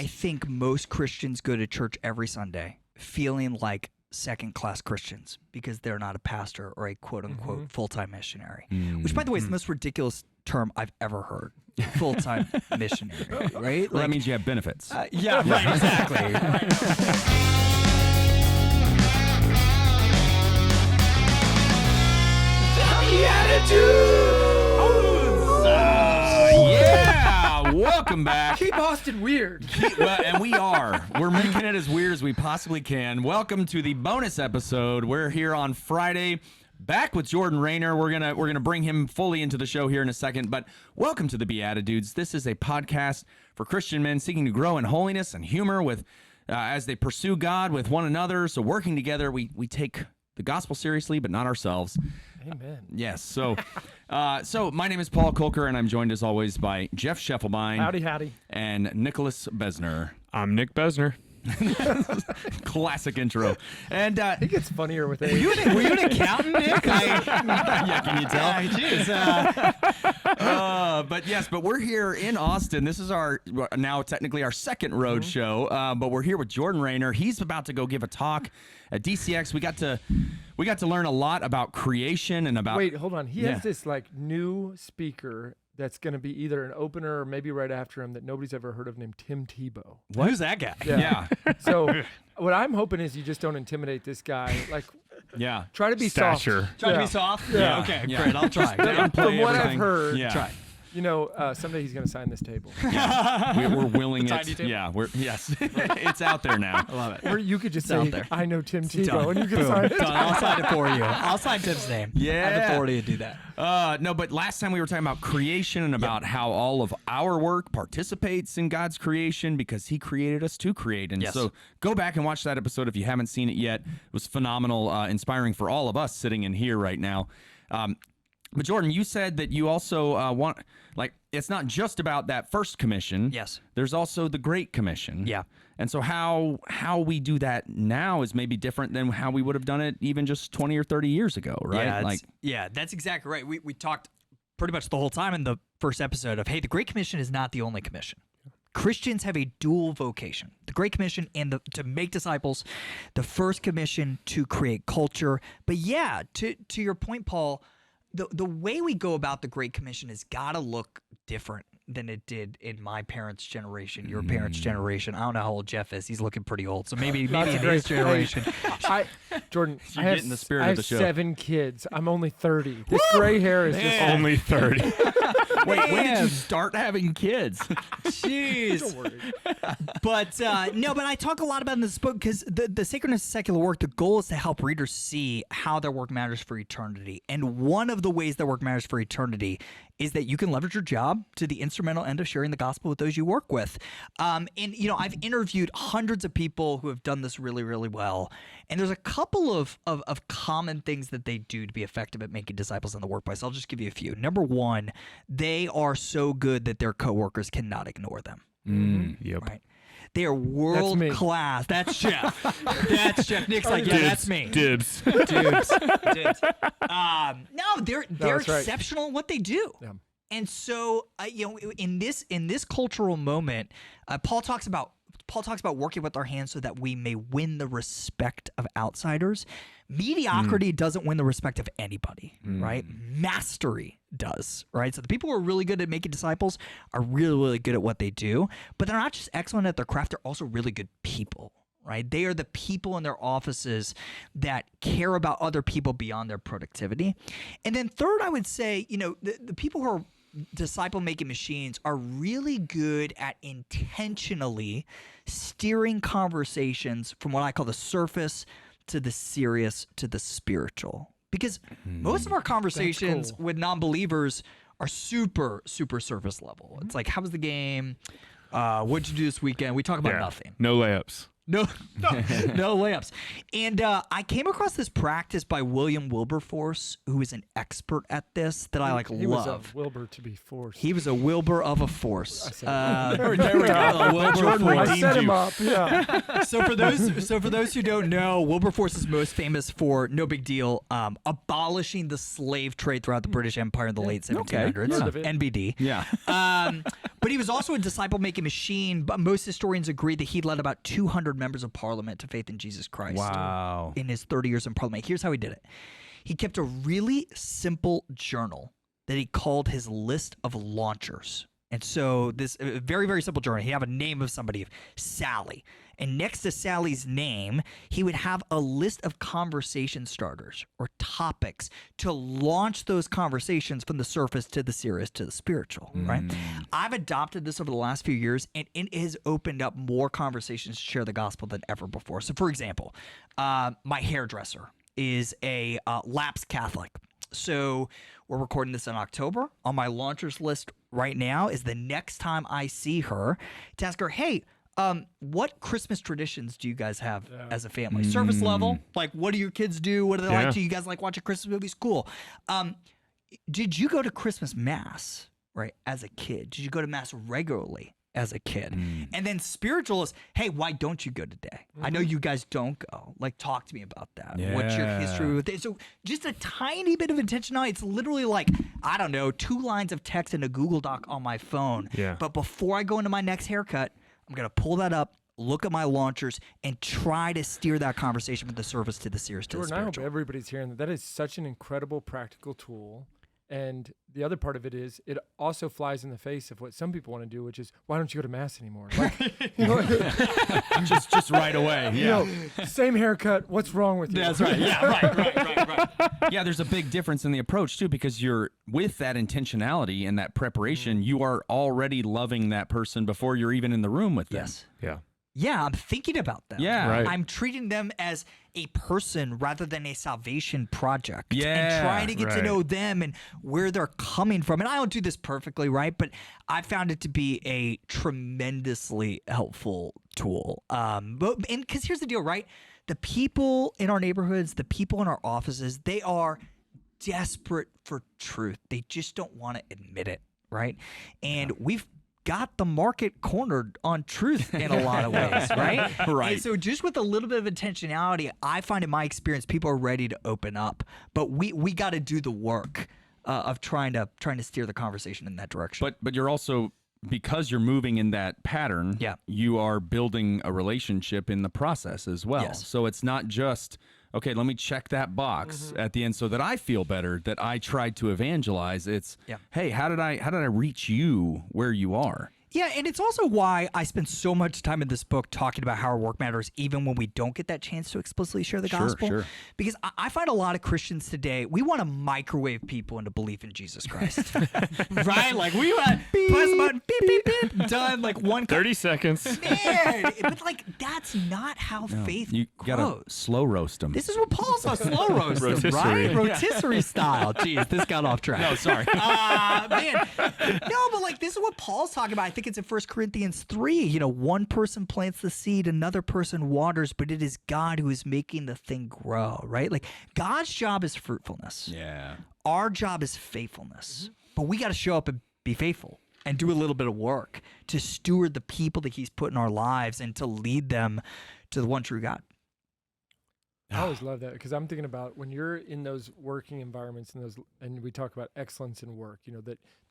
I think most Christians go to church every Sunday feeling like second-class Christians because they're not a pastor or a quote-unquote full-time missionary, which, by the way, is the most ridiculous term I've ever heard. Full-time missionary, right? Well, that means you have benefits. Yeah, right, exactly. Yeah, welcome back. Keep Austin weird. Well, and we are. We're making it as weird as we possibly can. Welcome to the bonus episode. We're here on Friday, back with Jordan Raynor. We're gonna bring him fully into the show here in a second. But welcome to the BeatiDudes. This is a podcast for Christian men seeking to grow in holiness and humor with as they pursue God with one another. So working together, we take the gospel seriously, but not ourselves. Amen. Yes. So, so my name is Paul Kolker, and I'm joined as always by Jeff Scheffelbein. Howdy. And Nicholas Besner. I'm Nick Besner. Classic intro. And I think it's funnier with age. Were you an accountant, Nick? yeah, can you tell? Jeez. But we're here in Austin. This is our now technically our second road show. But we're here with Jordan Raynor. He's about to go give a talk at DCX. We got to learn a lot about creation and about. Wait, hold on. He has this like new speaker that's going to be either an opener or maybe right after him that nobody's ever heard of, named Tim Tebow. What? Who's that guy? Yeah. So what I'm hoping is you just don't intimidate this guy. Like, Yeah. try to be Stature. soft. Try to be soft? Yeah. Okay, Yeah. great. I'll try. Downplay From what I've everything. heard, Yeah. Try. you know, someday he's going to sign this table. We're willing The it. tiny table? Yeah. Yes. It's out there now. I love it. Or you could just It's out say, there. I know Tim Done. Tebow, and you can Boom. sign it. Done. I'll sign it for you. I'll sign Tim's name. I have Yeah. authority to do that. No, but last time we were talking about creation and about how all of our work participates in God's creation because He created us to create. And Yes. so go back and watch that episode if you haven't seen it yet. It was phenomenal, inspiring for all of us sitting in here right now. But Jordan, you said that you also want, like, it's not just about that first commission. Yes. There's also the Great Commission. Yeah. And so how we do that now is maybe different than how we would have done it even just 20 or 30 years ago, right? Yeah, that's exactly right. We talked pretty much the whole time in the first episode of, hey, the Great Commission is not the only commission. Christians have a dual vocation, the Great Commission and to make disciples, the first commission to create culture. But yeah, to your point, Paul, the way we go about the Great Commission has got to look different than it did in my parents' generation, your parents' generation. I don't know how old Jeff is. He's looking pretty old. So maybe in his generation. Jordan, You I have, get in the spirit I of have the show. 7 kids. I'm only 30. This gray hair is just Only 30. Wait, when did Man. you start having kids? Jeez. Don't worry. But but I talk a lot about in this book because the sacredness of secular work, the goal is to help readers see how their work matters for eternity. And one of the ways that work matters for eternity is that you can leverage your job to the instrumental end of sharing the gospel with those you work with. And, I've interviewed hundreds of people who have done this really, really well. And there's a couple of common things that they do to be effective at making disciples in the workplace. I'll just give you a few. Number one, they are so good that their coworkers cannot ignore them. Yep. Right. They are world me. class. That's Jeff. That's Jeff. Nick's like, yeah, that's me. Dibs. Dibs. No, they're that's right. exceptional at what they do. Yeah. And so, in this cultural moment, Paul talks about working with our hands so that we may win the respect of outsiders. Mediocrity doesn't win the respect of anybody, right? Mastery does, right? So the people who are really good at making disciples are really, really good at what they do, but they're not just excellent at their craft, they're also really good people, right? They are the people in their offices that care about other people beyond their productivity. And then third, I would say, the people who are disciple-making machines are really good at intentionally steering conversations from what I call the surface to the serious to the spiritual. Because most of our conversations cool. with non-believers are super, super surface level. It's like, how was the game? What'd you do this weekend? We talk about nothing. No layups. No layups. And I came across this practice by William Wilberforce, who is an expert at this that I He was love. a Wilbur to be forced. He was a Wilbur of a force. There we go. Jordan, I redeemed set him you. up. Yeah. So for those who don't know, Wilberforce is most famous for, no big deal, abolishing the slave trade throughout the British Empire in the late 1700s. Heard of it. NBD. Yeah. But he was also a disciple-making machine. But most historians agree that he led about 200 members of parliament to faith in Jesus Christ. Wow. In his 30 years in parliament. Here's how he did it. He kept a really simple journal that he called his list of launchers. And so this very, very simple journal. He'd have a name of somebody, Sally. And next to Sally's name, he would have a list of conversation starters or topics to launch those conversations from the surface to the serious to the spiritual, right? I've adopted this over the last few years, and it has opened up more conversations to share the gospel than ever before. So, for example, my hairdresser is a lapsed Catholic. So we're recording this in October. On my launchers list right now is the next time I see her to ask her, hey, what Christmas traditions do you guys have as a family? Service level? Like, what do your kids do? What do they like? Do you guys like watching Christmas movies? Cool. Did you go to Christmas Mass, right, as a kid? Did you go to Mass regularly as a kid? And then spiritual is, hey, why don't you go today? I know you guys don't go. Like, talk to me about that. What's your history with it? So just a tiny bit of intentionality. It's literally like, I don't know, 2 lines of text in a Google Doc on my phone. Yeah. But before I go into my next haircut, I'm going to pull that up, look at my launchers, and try to steer that conversation from the surface to the serious to the Jordan, I hope spiritual. everybody's hearing that. That is such an incredible practical tool. And the other part of it is it also flies in the face of what some people want to do, which is, why don't you go to Mass anymore? Like, you know, just right away. you know, same haircut. What's wrong with you? That's right. Yeah, right. Yeah, there's a big difference in the approach too, because you're with that intentionality and that preparation, you are already loving that person before you're even in the room with them. Yes. Yeah. Yeah, I'm thinking about them. Yeah. Right. I'm treating them as a person rather than a salvation project. Yeah, And trying to get to right. know them and where they're coming from. And I don't do this perfectly, right? But I found it to be a tremendously helpful tool. Because here's the deal, right? The people in our neighborhoods, the people in our offices, they are desperate for truth. They just don't want to admit it, right? And we've got the market cornered on truth in a lot of ways, right? Right. And so just with a little bit of intentionality, I find in my experience, people are ready to open up, but we got to do the work of trying to steer the conversation in that direction. But you're also, because you're moving in that pattern, you are building a relationship in the process as well. Yes. So it's not just, okay, let me check that box at the end so that I feel better that I tried to evangelize. It's, hey, how did I reach you where you are? Yeah, and it's also why I spend so much time in this book talking about how our work matters, even when we don't get that chance to explicitly share the gospel. Sure. Because I find a lot of Christians today, we want to microwave people into belief in Jesus Christ. Right? Like, we want to press the button, beep, beep, beep, done, like 30 seconds. Man, but like, that's not how faith You grows. gotta slow roast them. This is what Paul saw, slow roast them, Rotisserie. right? Rotisserie style. Jeez, this got off track. No, sorry. Man. No, but like this is what Paul's talking about. I think it's in 1 Corinthians 3. You know, one person plants the seed, another person waters, but it is God who is making the thing grow, right? Like God's job is fruitfulness. Yeah. Our job is faithfulness. But we got to show up and be faithful and do a little bit of work to steward the people that he's put in our lives and to lead them to the one true God. I always love that because I'm thinking about when you're in those working environments and we talk about excellence in work, you know,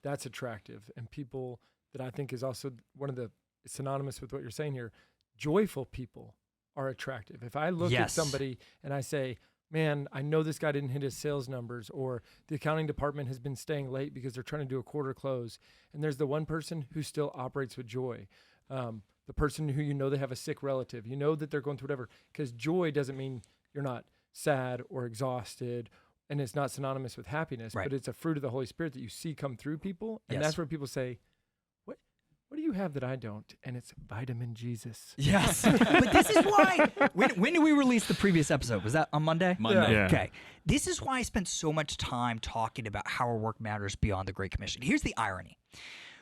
that's attractive, and people that I think is also one of the synonymous with what you're saying here, joyful people are attractive. If I look at somebody and I say, man, I know this guy didn't hit his sales numbers, or the accounting department has been staying late because they're trying to do a quarter close, and there's the one person who still operates with joy. The person who, you know, they have a sick relative, you know that they're going through whatever, because joy doesn't mean you're not sad or exhausted, and it's not synonymous with happiness, but it's a fruit of the Holy Spirit that you see come through people. And that's where people say, what do you have that I don't? And it's vitamin Jesus. Yes. But this is why, when did we release the previous episode? Was that on Monday? Monday. Yeah. Okay. This is why I spent so much time talking about how our work matters beyond the Great Commission. Here's the irony.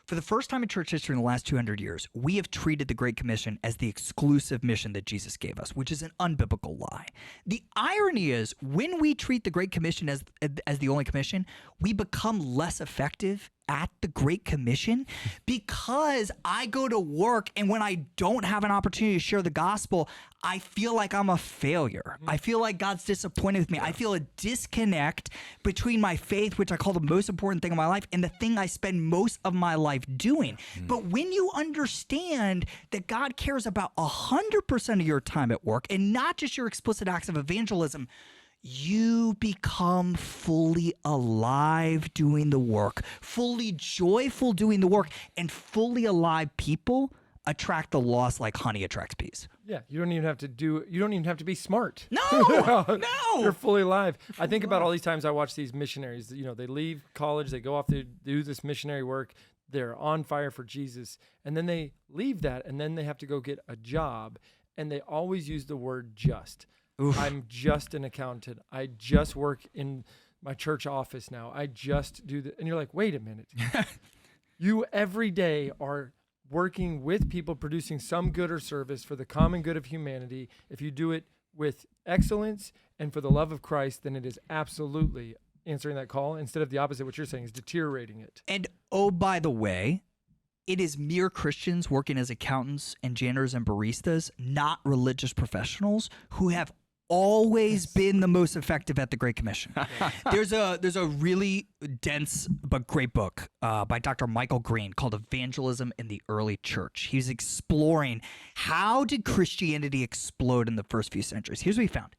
For the first time in church history in the last 200 years, we have treated the Great Commission as the exclusive mission that Jesus gave us, which is an unbiblical lie. The irony is, when we treat the Great Commission as the only commission, we become less effective at the Great Commission because I go to work, and when I don't have an opportunity to share the gospel, I feel like I'm a failure. I feel like God's disappointed with me. I feel a disconnect between my faith, which I call the most important thing in my life, and the thing I spend most of my life doing. But when you understand that God cares about 100% of your time at work and not just your explicit acts of evangelism, you become fully alive doing the work, fully joyful doing the work, and fully alive people attract the lost like honey attracts bees. Yeah, you don't even have to be smart. No, no. You're fully alive. I think about all these times I watch these missionaries, they leave college, they go off to do this missionary work, they're on fire for Jesus, and then they leave that, and then they have to go get a job, and they always use the word just. Oof. I'm just an accountant. I just work in my church office now. I just do and you're like, wait a minute. You every day are working with people, producing some good or service for the common good of humanity. If you do it with excellence and for the love of Christ, then it is absolutely answering that call, instead of the opposite, what you're saying is deteriorating it. And oh, by the way, it is mere Christians working as accountants and janitors and baristas, not religious professionals, who have always been the most effective at the Great Commission. There's a really dense but great book by Dr. Michael Green called Evangelism in the Early Church. He's exploring how did Christianity explode in the first few centuries. Here's what he found.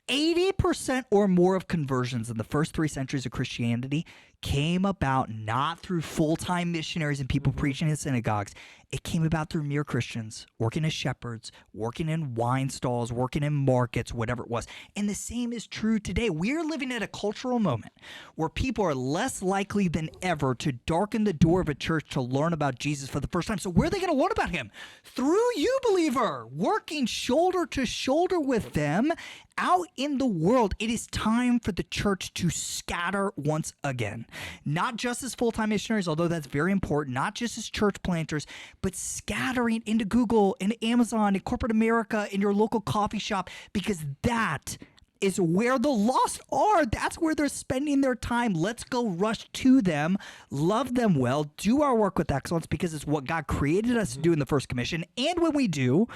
80% or more of conversions in the first 3 centuries of Christianity came about not through full-time missionaries and people preaching in synagogues. It came about through mere Christians working as shepherds, working in wine stalls, working in markets, whatever it was. And the same is true today. We're living at a cultural moment where people are less likely than ever to darken the door of a church to learn about Jesus for the first time. So where are they going to learn about him? Through you, believer, working shoulder to shoulder with them out in the world. It is time for the church to scatter once again. Not just as full-time missionaries, although that's very important, not just as church planters, but scattering into Google, into Amazon, in corporate America, in your local coffee shop, because that is where the lost are. That's where they're spending their time. Let's go rush to them, love them well, do our work with excellence, because it's what God created us to do in the First Commission. And when we do,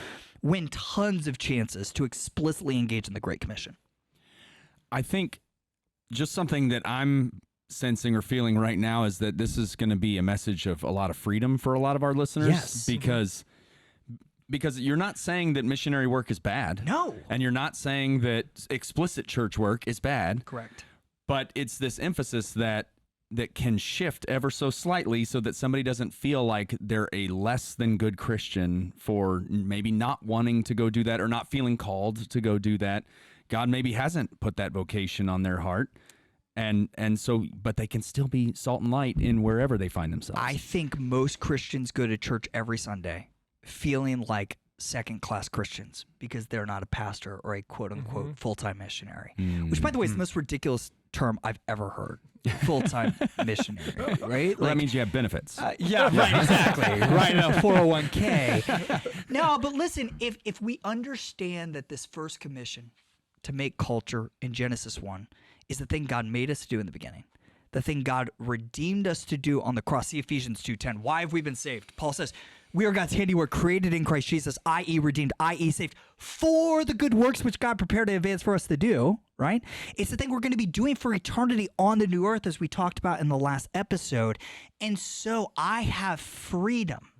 win tons of chances to explicitly engage in the Great Commission. I think just something that I'm sensing or feeling right now is that this is going to be a message of a lot of freedom for a lot of our listeners. Yes. Because you're not saying that missionary work is bad. No. And you're not saying that explicit church work is bad. Correct. But it's this emphasis that can shift ever so slightly so that somebody doesn't feel like they're a less than good Christian for maybe not wanting to go do that or not feeling called to go do that. God maybe hasn't put that vocation on their heart. And so, but they can still be salt and light in wherever they find themselves. I think most Christians go to church every Sunday feeling like second-class Christians because they're not a pastor or a quote-unquote full-time missionary, which, by the way, is the most ridiculous term I've ever heard. Full-time missionary, right? Well, that means you have benefits. Yeah, right, exactly. Right, a 401k. No, but listen, if we understand that this first commission to make culture in Genesis 1 is the thing God made us to do in the beginning, the thing God redeemed us to do on the cross. See Ephesians 2:10. Why have we been saved? Paul says, we are God's handiwork, created in Christ Jesus, i.e. redeemed, i.e. saved, for the good works which God prepared in advance for us to do, right? It's the thing we're going to be doing for eternity on the new earth, as we talked about in the last episode. And so I have freedom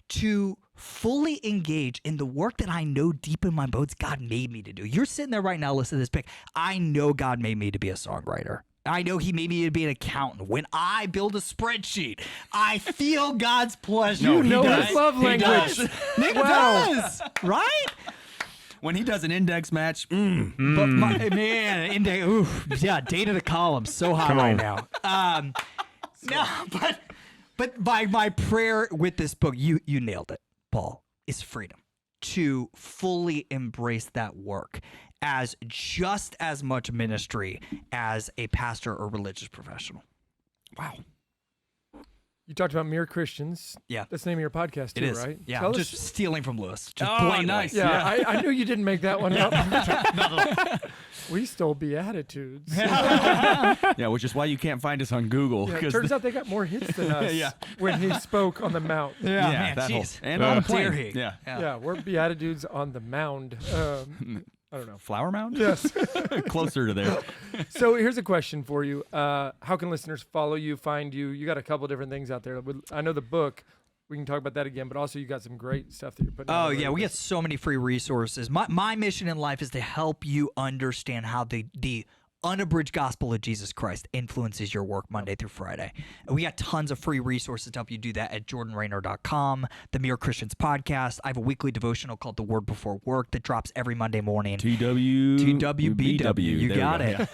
to fully engage in the work that I know deep in my bones God made me to do. You're sitting there right now listening to this pick. I know God made me to be a songwriter. I know he made me to be an accountant. When I build a spreadsheet, I feel God's pleasure. You know his love language. Nick does, right? When he does an index match, But man, index, oof, yeah, data to column, so hot right now. No, but by my prayer with this book, you nailed it, Paul, is freedom to fully embrace that work as just as much ministry as a pastor or religious professional. Wow. You talked about Mere Christians. Yeah. That's the name of your podcast, too, It is. right? Yeah. Tell I'm us- just stealing from Lewis. Just Oh, blatantly. nice. Yeah, I knew you didn't make that one up. We stole BeatiDudes. Yeah, which is why you can't find us on Google. Yeah, it 'cause turns out they got more hits than us Yeah. when he spoke on the Mount. Yeah, yeah, man, that whole, jeez. and on a How dare plane. he? Yeah. Yeah, we're BeatiDudes on the mound. I don't know. Flower mound? Yes. Closer to there. So here's a question for you. How can listeners follow you, find you? You got a couple different things out there. I know the book. We can talk about that again, but also you got some great stuff that you're putting out. Oh, yeah. We get so many free resources. My mission in life is to help you understand how the unabridged gospel of Jesus Christ influences your work Monday through Friday. And we got tons of free resources to help you do that at jordanraynor.com, the Mere Christians podcast. I have a weekly devotional called The Word Before Work that drops every Monday morning. TWBW. You There we got go. it.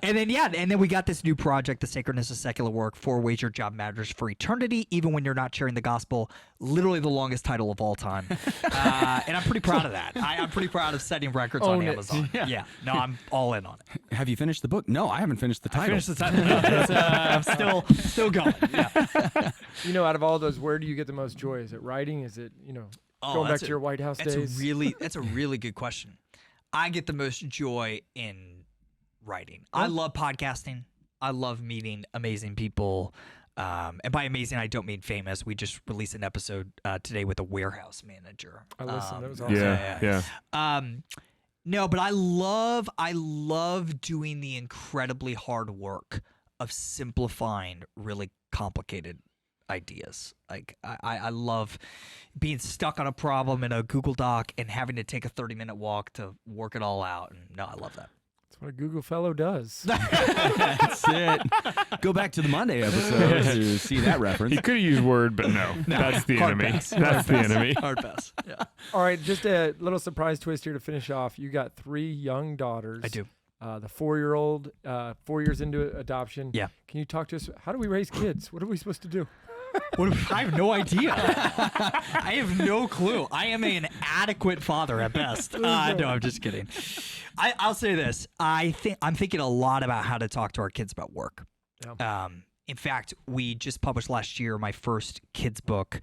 And then we got this new project, The Sacredness of Secular Work, 4 Ways Your Job Matters for Eternity, even when you're not sharing the gospel. Literally the longest title of all time. And I'm pretty proud of that. I'm pretty proud of setting records Own on it. Amazon. Yeah. No, I'm all in on it. Have you finished the book? No, I haven't finished the title. Finish the title. I'm still going. Yeah. You know, out of all those, where do you get the most joy? Is it writing? Is it, going back that's to your White House That's days? a really good question. I get the most joy in writing. I love podcasting. I love meeting amazing people. And by amazing, I don't mean famous. We just released an episode today with a warehouse manager. I listened. That was awesome. Yeah. No, but I love doing the incredibly hard work of simplifying really complicated ideas. Like I love being stuck on a problem in a Google Doc and having to take a 30-minute walk to work it all out. And no, I love that. That's what a Google fellow does. That's it. Go back to the Monday episode to see that reference. He could have used word, but no. That's the Hard enemy. pass. That's the enemy. Hard pass. Yeah. All right, just a little surprise twist here to finish off. You got 3 young daughters. I do. The 4-year-old, 4 years into adoption. Yeah. Can you talk to us? How do we raise kids? What are we supposed to do? I have no idea. I have no clue. I am an adequate father at best. No, I'm just kidding. I'll say this. I'm thinking a lot about how to talk to our kids about work. Yeah. In fact, we just published last year my first kids book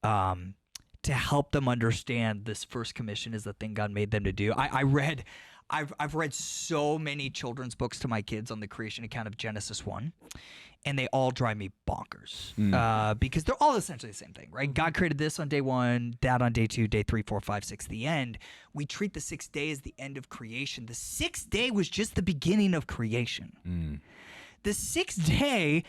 to help them understand this first commission is the thing God made them to do. I've read so many children's books to my kids on the creation account of Genesis 1. And they all drive me bonkers because they're all essentially the same thing, right? God created this on day 1, that on day 2, day 3, 4, 5, 6, the end. We treat the 6th day as the end of creation. The 6th day was just the beginning of creation. The 6th day,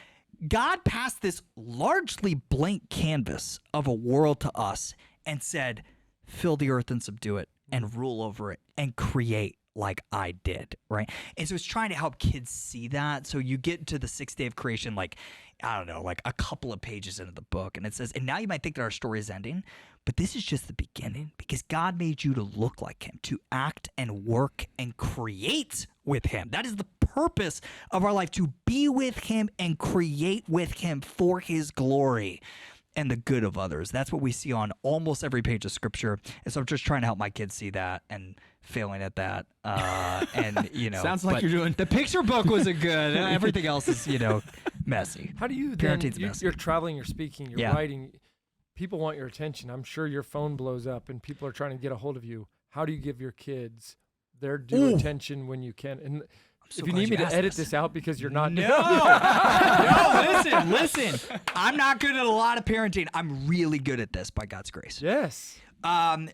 God passed this largely blank canvas of a world to us and said, fill the earth and subdue it and rule over it and create like I did, right? And so it's trying to help kids see that. So you get to the 6th day of creation, like, I don't know, like a couple of pages into the book. And it says, and now you might think that our story is ending, but this is just the beginning because God made you to look like him, to act and work and create with him. That is the purpose of our life, to be with him and create with him for his glory and the good of others. That's what we see on almost every page of scripture. And so I'm just trying to help my kids see that and failing at that. And, Sounds like you're doing. the picture book wasn't good. Everything else is, messy. How do you then, Parenting's messy. you're traveling, you're speaking, you're Yeah. writing. People want your attention. I'm sure your phone blows up and people are trying to get a hold of you. How do you give your kids their due Ooh. attention when you can? And so if you glad need me to asked edit this. this out because you're not No, doing no, listen. I'm not good at a lot of parenting. I'm really good at this by God's grace. Yes.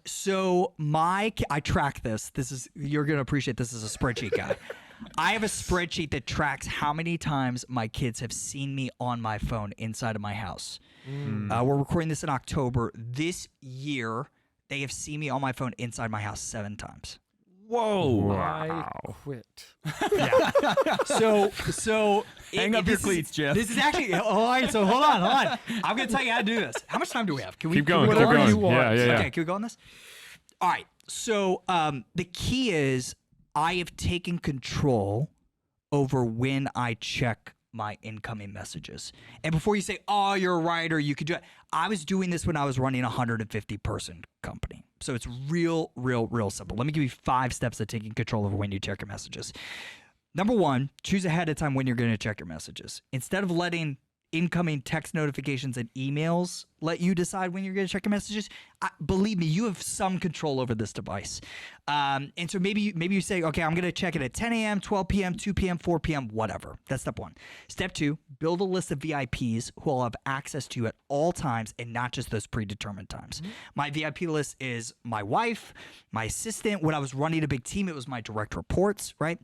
So I track this. You're going to appreciate this as a spreadsheet guy. I have a spreadsheet that tracks how many times my kids have seen me on my phone inside of my house. We're recording this in October. This year, they have seen me on my phone inside my house 7 times. Whoa. I quit. So Hang up your cleats, Jeff. This is actually all right. So hold on. I'm going to tell you how to do this. How much time do we have? Can we Keep going. can Keep we go on Whatever going. you want. Yeah. Okay, can we go on this? All right. So the key is I have taken control over when I check my incoming messages. And before you say, oh, you're a writer, you could do it. I was doing this when I was running a 150-person company. So it's real simple. Let me give you 5 steps of taking control over when you check your messages. Number 1, choose ahead of time when you're going to check your messages. Instead of letting incoming text notifications and emails let you decide when you're going to check your messages, believe me, you have some control over this device. And so maybe you say, okay, I'm going to check it at 10 a.m., 12 p.m., 2 p.m., 4 p.m., whatever. That's step one. Step two, build a list of VIPs who will have access to you at all times and not just those predetermined times. My VIP list is my wife, my assistant. When I was running a big team, it was my direct reports, right?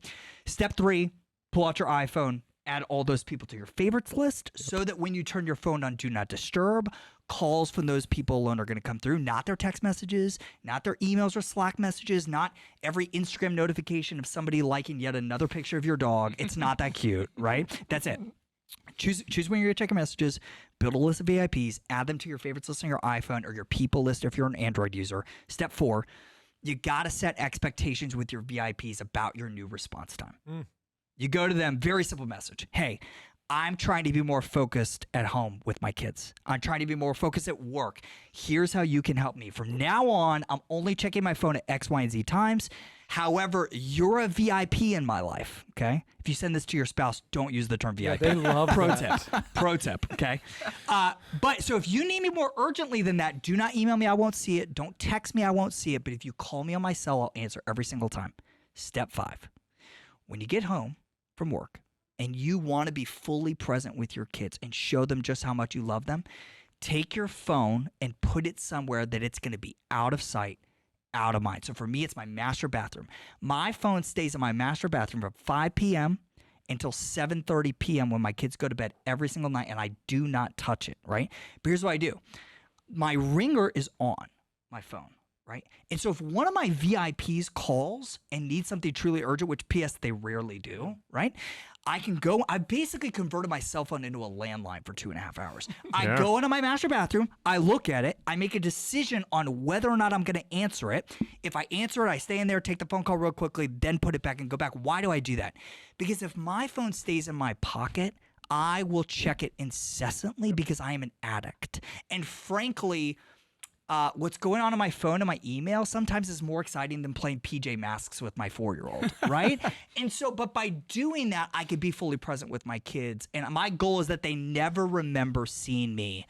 Step three, pull out your iPhone, add all those people to your favorites list so that when you turn your phone on Do Not Disturb, calls from those people alone are going to come through, not their text messages, not their emails or Slack messages, not every Instagram notification of somebody liking yet another picture of your dog. It's not that cute, right? That's it. Choose when you're going to check your messages, build a list of VIPs, add them to your favorites list on your iPhone or your people list if you're an Android user. Step four, you got to set expectations with your VIPs about your new response time. You go to them, very simple message. Hey, I'm trying to be more focused at home with my kids. I'm trying to be more focused at work. Here's how you can help me. From now on, I'm only checking my phone at X, Y, and Z times. However, you're a VIP in my life, okay? If you send this to your spouse, don't use the term VIP. They love Pro that. tip. Pro tip, okay? But so if you need me more urgently than that, do not email me. I won't see it. Don't text me. I won't see it. But if you call me on my cell, I'll answer every single time. Step five, when you get home from work and you want to be fully present with your kids and show them just how much you love them, take your phone and put it somewhere that it's going to be out of sight, out of mind. So for me, it's my master bathroom. My phone stays in my master bathroom from 5 p.m. until 7:30 p.m. when my kids go to bed every single night, and I do not touch it, right? But here's what I do. My ringer is on my phone, right? And so if one of my VIPs calls and needs something truly urgent, which P.S. they rarely do, right? I basically converted my cell phone into a landline for 2.5 hours. I go into my master bathroom, I look at it, I make a decision on whether or not I'm going to answer it. If I answer it, I stay in there, take the phone call real quickly, then put it back and go back. Why do I do that? Because if my phone stays in my pocket, I will check it incessantly because I am an addict. And frankly, what's going on my phone and my email sometimes is more exciting than playing PJ Masks with my 4-year-old, right? And so, but by doing that, I could be fully present with my kids. And my goal is that they never remember seeing me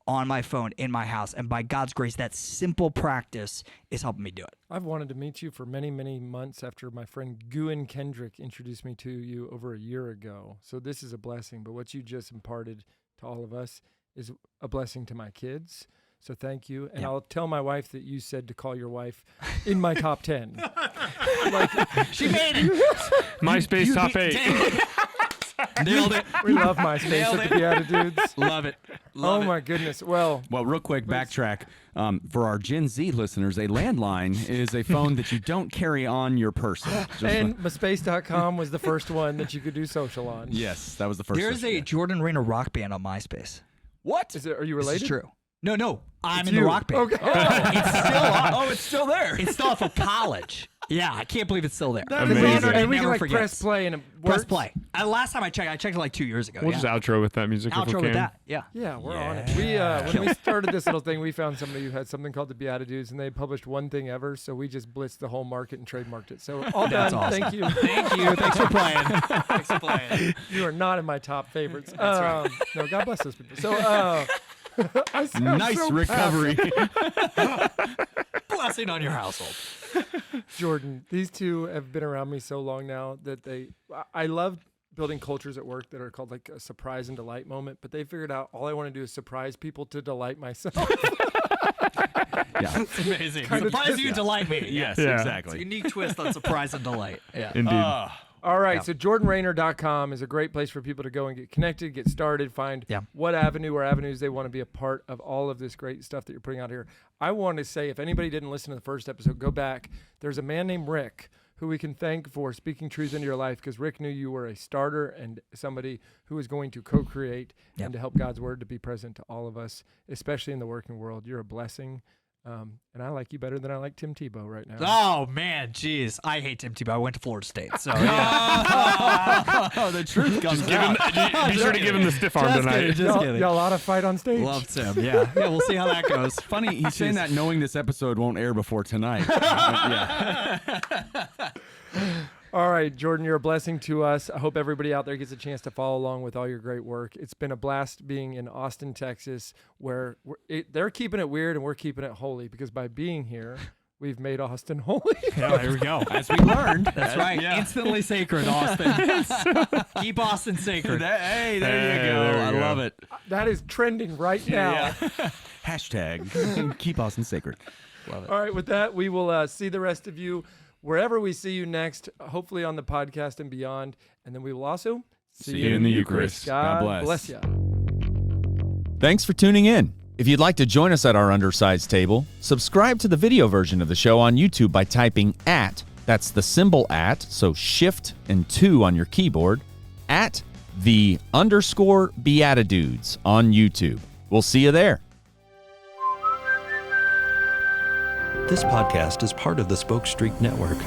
on my phone in my house. And by God's grace, that simple practice is helping me do it. I've wanted to meet you for many, many months after my friend Gwen Kendrick introduced me to you over a year ago. So this is a blessing. But what you just imparted to all of us is a blessing to my kids. So thank you. And I'll tell my wife that you said to call your wife in my top 10. She made it. MySpace top 8. Nailed it. We love MySpace at the BeatiDudes. Love it. Oh, my goodness. Well, real quick, backtrack. For our Gen Z listeners, a landline is a phone that you don't carry on your person. and MySpace.com was the first one that you could do social on. Yes, that was the first. There's a Jordan Raynor rock band on MySpace. What? Are you related? This is true. No. I'm It's in the you. rock band. Okay. It's still there. It's still off of college. Yeah, I can't believe it's still there. Amazing. And we can Never like press forgets. play and it Press works. play. Last time I checked it like 2 years ago. We'll yeah. just outro with that music if we Outro can. with that. Yeah. Yeah, we're on it. We when we started this little thing, we found somebody who had something called the BeatiDudes, and they published one thing ever. So we just blitzed the whole market and trademarked it. So all That's done. awesome. Thank you. Thank you. Thanks for playing. Thanks for playing. You are not in my top favorites. No, God bless those people. So I sound Nice so recovery. Blessing on your household. Jordan, these two have been around me so long now that I love building cultures at work that are called like a surprise and delight moment, but they figured out all I want to do is surprise people to delight myself. Yeah. It's amazing. Kind of Surprise you, delight me. Yes, Yeah. exactly. Unique twist on surprise and delight. Yeah. Indeed. All right, so jordanraynor.com is a great place for people to go and get connected, get started, find what avenue or avenues they want to be a part of all of this great stuff that you're putting out here. I want to say, if anybody didn't listen to the first episode, go back. There's a man named Rick who we can thank for speaking truth into your life, because Rick knew you were a starter and somebody who is going to co-create and to help God's word to be present to all of us, especially in the working world. You're a blessing. And I like you better than I like Tim Tebow right now. Oh, man. Jeez. I hate Tim Tebow. I went to Florida State. So, The truth comes out. Be sure to give him the stiff arm tonight. Just kidding. Y'all ought to fight on stage. Love Tim. Yeah. Yeah, we'll see how that goes. Funny, he's saying that knowing this episode won't air before tonight. Yeah. All right, Jordan, you're a blessing to us. I hope everybody out there gets a chance to follow along with all your great work. It's been a blast being in Austin, Texas, where they're keeping it weird and we're keeping it holy, because by being here, we've made Austin holy. Yeah, there we go. As we learned. That's right. Yeah. Instantly sacred, Austin. Keep Austin sacred. Hey, there you Hey, go. there I you go. love it. That is trending right now. Yeah. Hashtag keep Austin sacred. Love it. All right, with that, we will see the rest of you wherever we see you next, hopefully on the podcast and beyond. And then we will also See you in the Eucharist. God God bless. bless you. Thanks for tuning in. If you'd like to join us at our undersized table, subscribe to the video version of the show on YouTube by typing @ that's the symbol @ so shift and 2 on your keyboard, @ the _BeatiDudes on YouTube. We'll see you there. This podcast is part of the Spoke Street Network.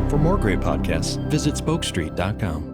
For more great podcasts, visit spokestreet.com.